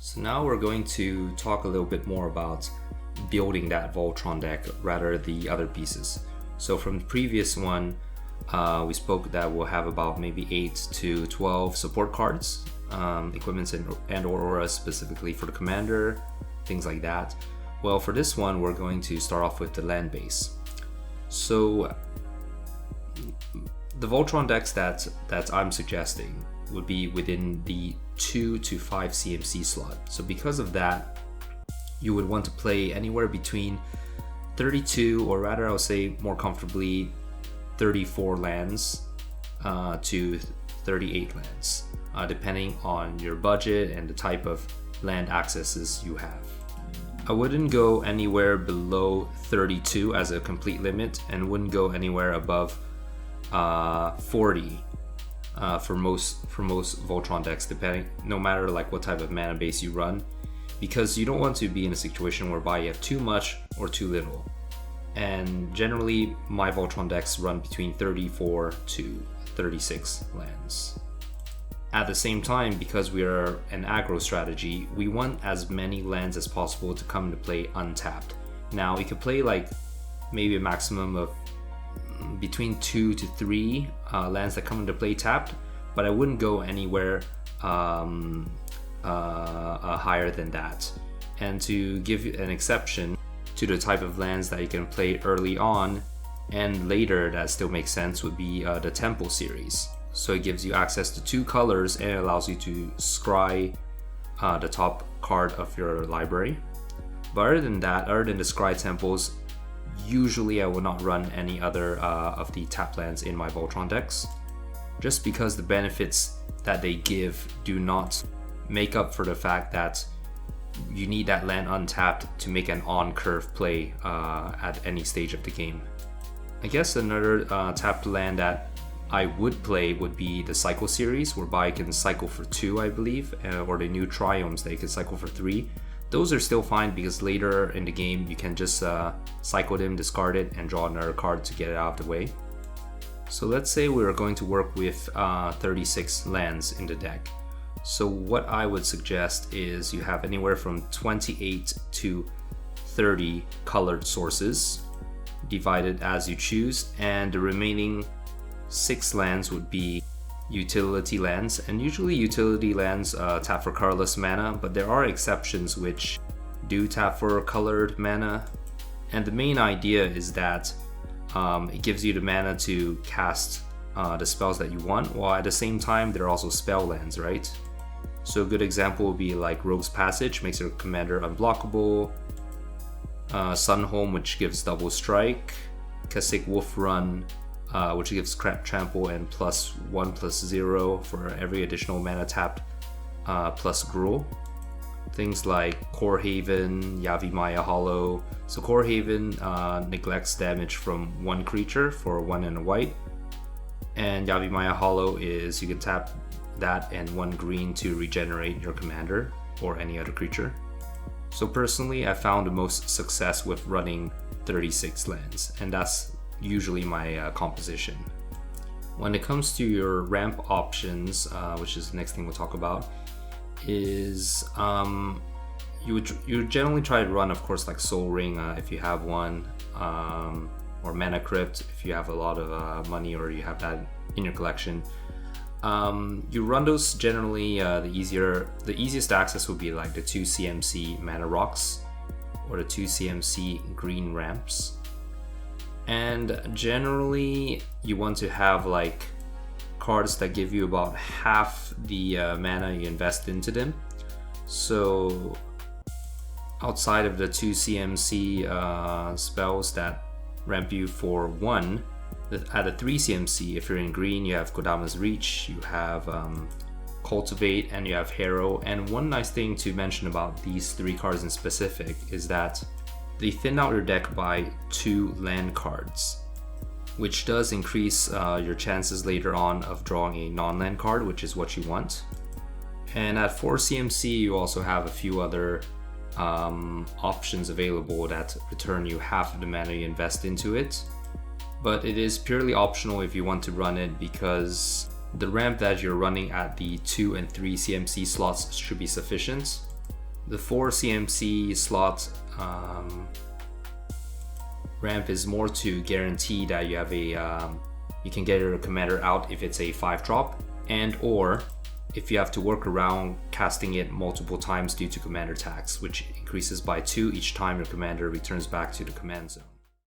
So now we're going to talk a little bit more about building that Voltron deck rather the other pieces. So from the previous one, we spoke that we'll have about maybe 8 to 12 support cards, equipments and or auras specifically for the commander, things like that. Well, for this one, we're going to start off with the land base. So the Voltron decks that I'm suggesting would be within the 2 to 5 CMC slot. So because of that, you would want to play anywhere between 32, or rather I would say more comfortably 34 lands to 38 lands, depending on your budget and the type of land accesses you have. I wouldn't go anywhere below 32 as a complete limit, and wouldn't go anywhere above 40 for most Voltron decks, depending, no matter like what type of mana base you run, because you don't want to be in a situation whereby you have too much or too little. And generally, my Voltron decks run between 34 to 36 lands. At the same time, because we are an aggro strategy, we want as many lands as possible to come into play untapped. Now, we could play like maybe a maximum of between 2 to 3 lands that come into play tapped, but I wouldn't go anywhere higher than that. And to give an exception to the type of lands that you can play early on and later that still makes sense would be the Temple series. So it gives you access to 2 colors and it allows you to scry the top card of your library. But other than that, other than the scry temples, usually I will not run any other of the tap lands in my Voltron decks, just because the benefits that they give do not make up for the fact that you need that land untapped to make an on-curve play at any stage of the game. I guess another tapped land that I would play would be the Cycle series, whereby you can cycle for 2, I believe, or the new Triomes that you can cycle for 3. Those are still fine because later in the game you can just cycle them, discard it, and draw another card to get it out of the way. So let's say we are going to work with 36 lands in the deck. So what I would suggest is you have anywhere from 28 to 30 colored sources, divided as you choose, and the remaining 6 lands would be utility lands. And usually utility lands tap for colorless mana, but there are exceptions which do tap for colored mana. And the main idea is that it gives you the mana to cast the spells that you want, while at the same time they're also spell lands, right? So a good example would be like Rogue's Passage, makes your commander unblockable, Sunhome, which gives double strike, Kasich Wolf Run, which gives trample and +1/+0 for every additional mana tapped, plus Gruul. Things like Core Haven, Yavimaya Hollow. So Core Haven neglects damage from 1 creature for 1 and a white, and Yavimaya Hollow is you can tap that and 1 green to regenerate your commander or any other creature. So personally, I found the most success with running 36 lands, and that's usually my composition. When it comes to your ramp options, which is the next thing we'll talk about, is you would generally try to run, of course, like Soul Ring if you have one, or Mana Crypt if you have a lot of money or you have that in your collection. You run those generally. The easiest access would be like the 2 CMC Mana Rocks or the 2 CMC Green Ramps. And generally you want to have like cards that give you about half the mana you invest into them. So outside of the 2 CMC spells that ramp you for 1, at a 3 CMC, if you're in green, you have Kodama's Reach, you have Cultivate, and you have Harrow. And one nice thing to mention about these 3 cards in specific is that they thin out your deck by 2 land cards, which does increase your chances later on of drawing a non-land card, which is what you want. And at 4 CMC, you also have a few other options available that return you half of the mana you invest into it. But it is purely optional if you want to run it, because the ramp that you're running at the 2 and 3 CMC slots should be sufficient. The 4 CMC slot ramp is more to guarantee that you have you can get your commander out if it's a 5-drop, and or if you have to work around casting it multiple times due to commander tax, which increases by 2 each time your commander returns back to the command zone.